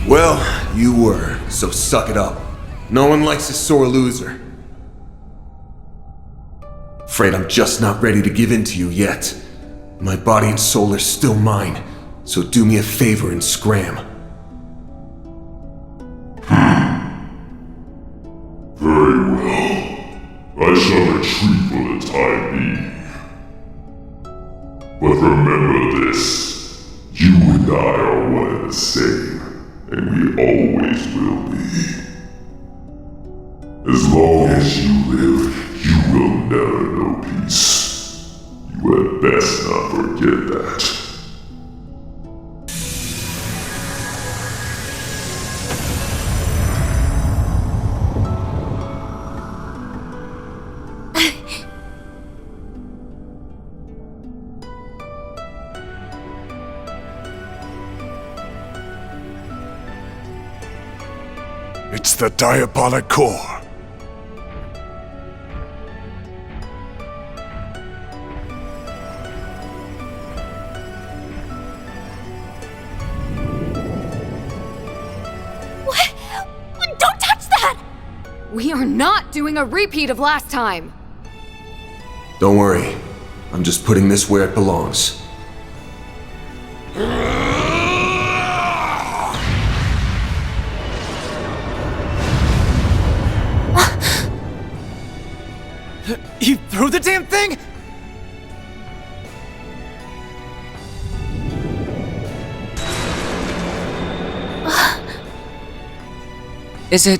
Well, you were, so suck it up. No one likes a sore loser. Afraid I'm just not ready to give in to you yet. My body and soul are still mine, so do me a favor and scram. Very well. I shall retreat for the time being. But remember this, you and I are one and the same, and we always will be. As long as you live, you will never know peace. You had best not forget that. It's the diabolic core. Don't touch that! We are not doing a repeat of last time! Don't worry. I'm just putting this where it belongs. You threw the damn thing?! Is it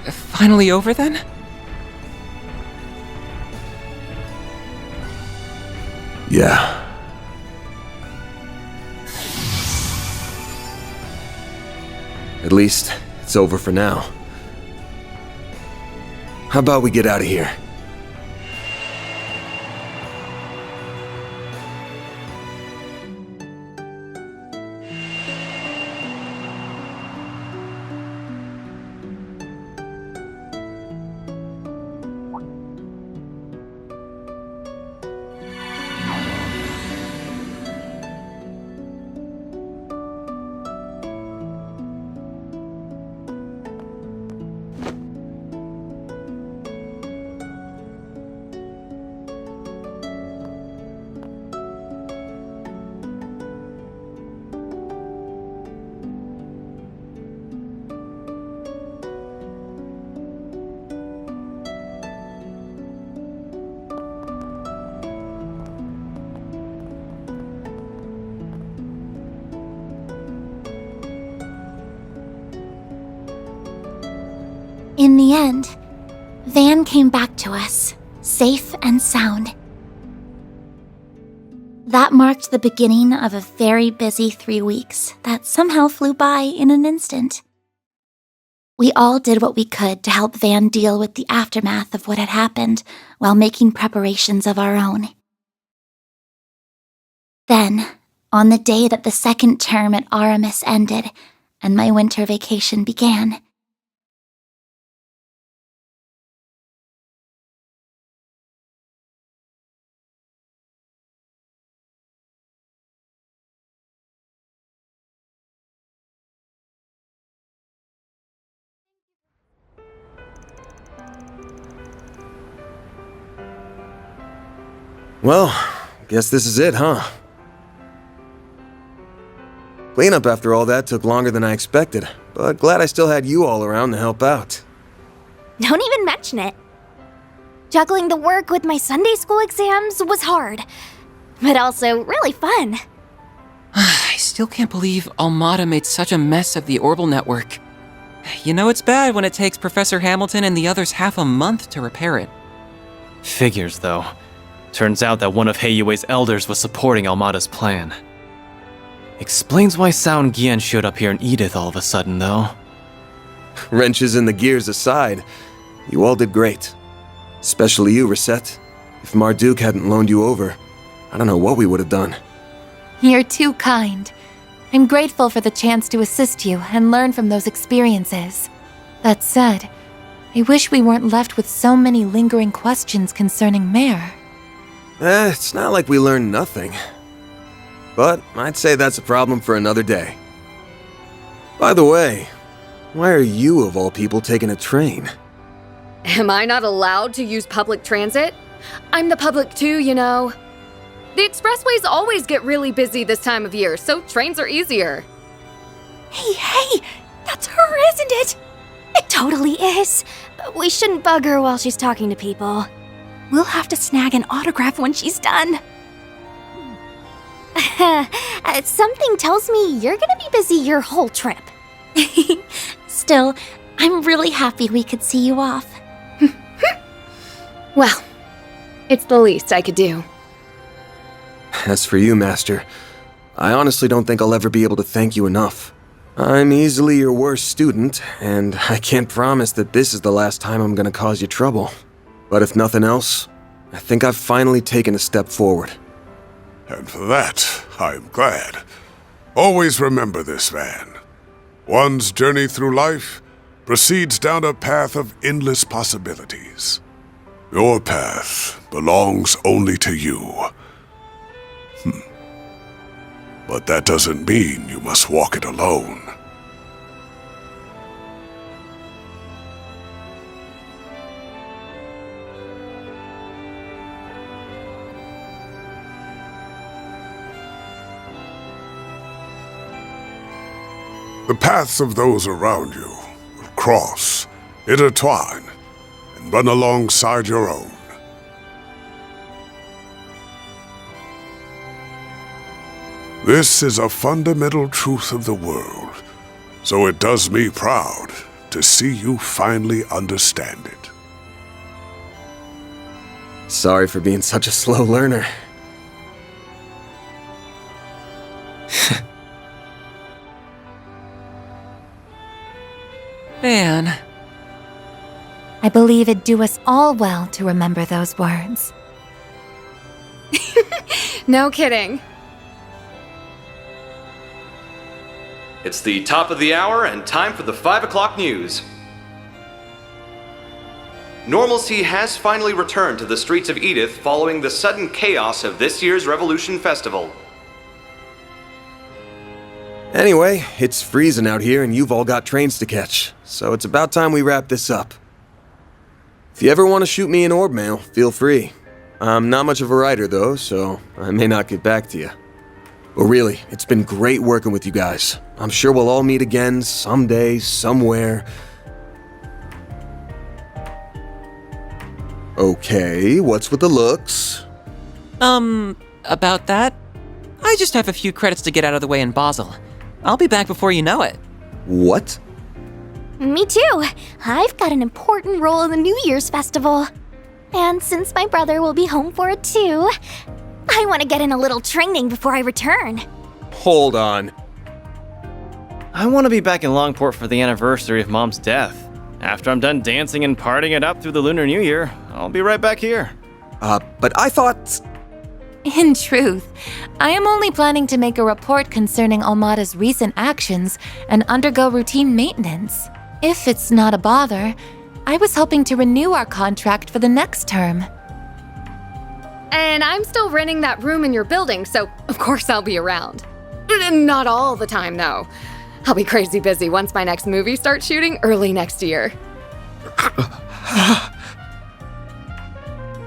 finally over then? Yeah. At least, it's over for now. How about we get out of here? In the end, Van came back to us, safe and sound. That marked the beginning of a very busy 3 weeks that somehow flew by in an instant. We all did what we could to help Van deal with the aftermath of what had happened while making preparations of our own. Then, on the day that the second term at Aramis ended and my winter vacation began, Well, guess this is it, huh? Cleanup after all that took longer than I expected, but glad I still had you all around to help out. Don't even mention it. Juggling the work with my Sunday school exams was hard, but also really fun. I still can't believe Almada made such a mess of the Orbital network. You know it's bad when it takes Professor Hamilton and the others half a month to repair it. Figures, though. Turns out that one of Heiyue's elders was supporting Almada's plan. Explains why Sound Gian showed up here in Edith all of a sudden, though. Wrenches in the gears aside, you all did great. Especially you, Reset. If Marduk hadn't loaned you over, I don't know what we would have done. you're too kind. I'm grateful for the chance to assist you and learn from those experiences. That said, I wish we weren't left with so many lingering questions concerning Mare. It's not like we learned nothing. But I'd say that's a problem for another day. By the way, why are you, of all people, taking a train? Am I not allowed to use public transit? I'm the public too, you know. The expressways always get really busy this time of year, so trains are easier. Hey, that's her, isn't it? It totally is. But we shouldn't bug her while she's talking to people. We'll have to snag an autograph when she's done. Something tells me you're gonna be busy your whole trip. Still, I'm really happy we could see you off. Well, it's the least I could do. As for you, Master, I honestly don't think I'll ever be able to thank you enough. I'm easily your worst student, and I can't promise that this is the last time I'm gonna cause you trouble. But if nothing else, I think I've finally taken a step forward. And for that, I'm glad. Always remember this, Van. One's journey through life proceeds down a path of endless possibilities. Your path belongs only to you. But that doesn't mean you must walk it alone. The paths of those around you will cross, intertwine, and run alongside your own. This is a fundamental truth of the world, so it does me proud to see you finally understand it. Sorry for being such a slow learner. Man. I believe it'd do us all well to remember those words. No kidding. It's the top of the hour and time for the 5 o'clock news. Normalcy has finally returned to the streets of Edith following the sudden chaos of this year's Revolution Festival. Anyway, it's freezing out here and you've all got trains to catch, so it's about time we wrap this up. If you ever want to shoot me an orb mail, feel free. I'm not much of a writer though, so I may not get back to you. But really, it's been great working with you guys. I'm sure we'll all meet again someday, somewhere. Okay, what's with the looks? About that? I just have a few credits to get out of the way in Basel. I'll be back before you know it. What? Me too. I've got an important role in the New Year's festival. And since my brother will be home for it too, I want to get in a little training before I return. Hold on. I want to be back in Longport for the anniversary of Mom's death. After I'm done dancing and partying it up through the Lunar New Year, I'll be right back here. But I thought... In truth, I am only planning to make a report concerning Almada's recent actions and undergo routine maintenance. If it's not a bother, I was hoping to renew our contract for the next term. And I'm still renting that room in your building, so of course I'll be around. Not all the time, though. I'll be crazy busy once my next movie starts shooting early next year.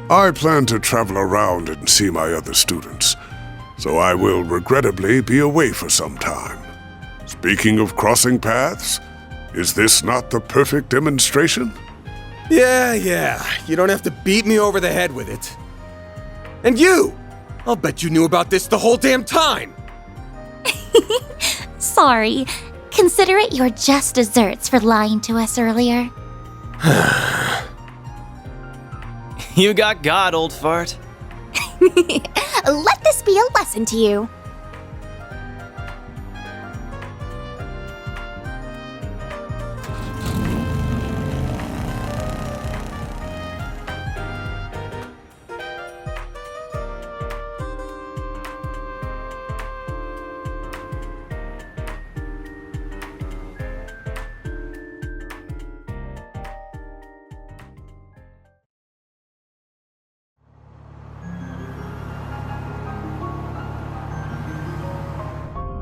I plan to travel around and see my other students, so I will regrettably be away for some time. Speaking of crossing paths, is this not the perfect demonstration? Yeah, you don't have to beat me over the head with it. And you! I'll bet you knew about this the whole damn time! Sorry. Consider it your just desserts for lying to us earlier. You got God, old fart. Let this be a lesson to you.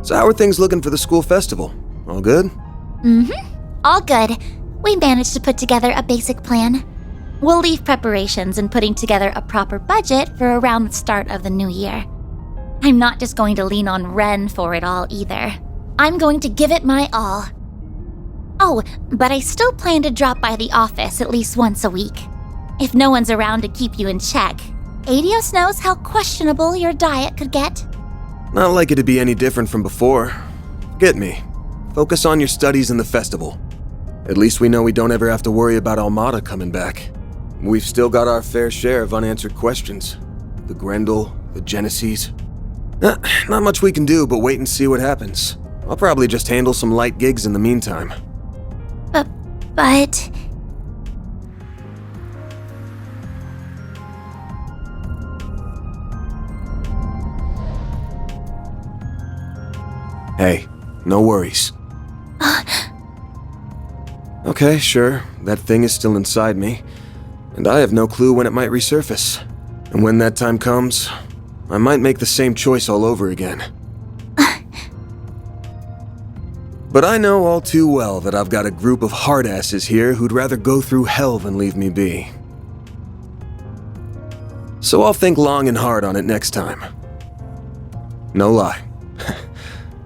So how are things looking for the school festival? All good? All good. We managed to put together a basic plan. We'll leave preparations and putting together a proper budget for around the start of the new year. I'm not just going to lean on Ren for it all either. I'm going to give it my all. Oh, but I still plan to drop by the office at least once a week. If no one's around to keep you in check, Adios knows how questionable your diet could get. Not like it'd be any different from before. Get me. Focus on your studies and the festival. At least we know we don't ever have to worry about Almada coming back. We've still got our fair share of unanswered questions. The Grendel, the Genesees. Not much we can do but wait and see what happens. I'll probably just handle some light gigs in the meantime. But... Hey, no worries. Okay, sure, that thing is still inside me, and I have no clue when it might resurface. And when that time comes, I might make the same choice all over again. But I know all too well that I've got a group of hardasses here who'd rather go through hell than leave me be. So I'll think long and hard on it next time. No lie.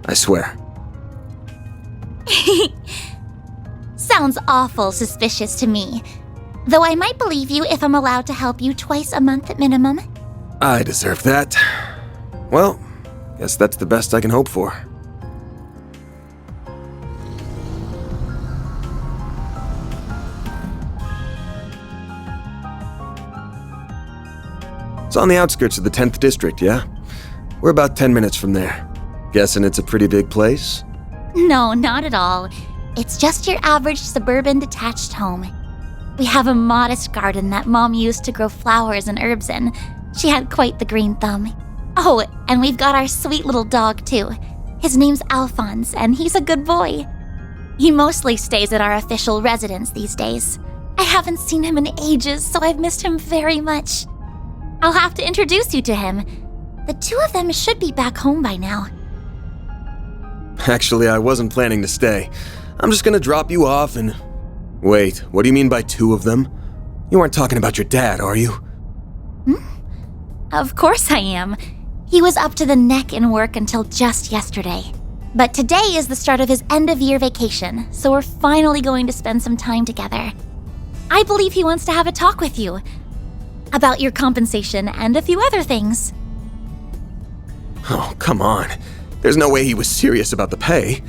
I swear. Sounds awful suspicious to me. Though I might believe you if I'm allowed to help you twice a month at minimum. I deserve that. Well, guess that's the best I can hope for. It's on the outskirts of the 10th district, yeah? We're about 10 minutes from there. Guessing it's a pretty big place? No, not at all. It's just your average suburban detached home. We have a modest garden that Mom used to grow flowers and herbs in. She had quite the green thumb. Oh, and we've got our sweet little dog, too. His name's Alphonse, and he's a good boy. He mostly stays at our official residence these days. I haven't seen him in ages, so I've missed him very much. I'll have to introduce you to him. The two of them should be back home by now. Actually, I wasn't planning to stay. I'm just gonna drop you off and... Wait, what do you mean by two of them? You aren't talking about your dad, are you? Of course I am. He was up to the neck in work until just yesterday. But today is the start of his end-of-year vacation, so we're finally going to spend some time together. I believe he wants to have a talk with you. About your compensation and a few other things. Oh, come on. There's no way he was serious about the pay.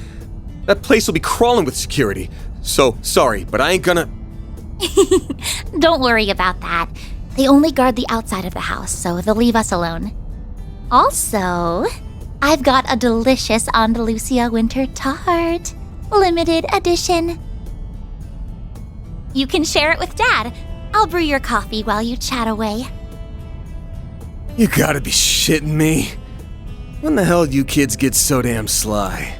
That place will be crawling with security. So, sorry, but I ain't gonna... Don't worry about that. They only guard the outside of the house, so they'll leave us alone. Also, I've got a delicious Andalusia winter tart. Limited edition. You can share it with Dad. I'll brew your coffee while you chat away. You gotta be shitting me. When the hell do you kids get so damn sly?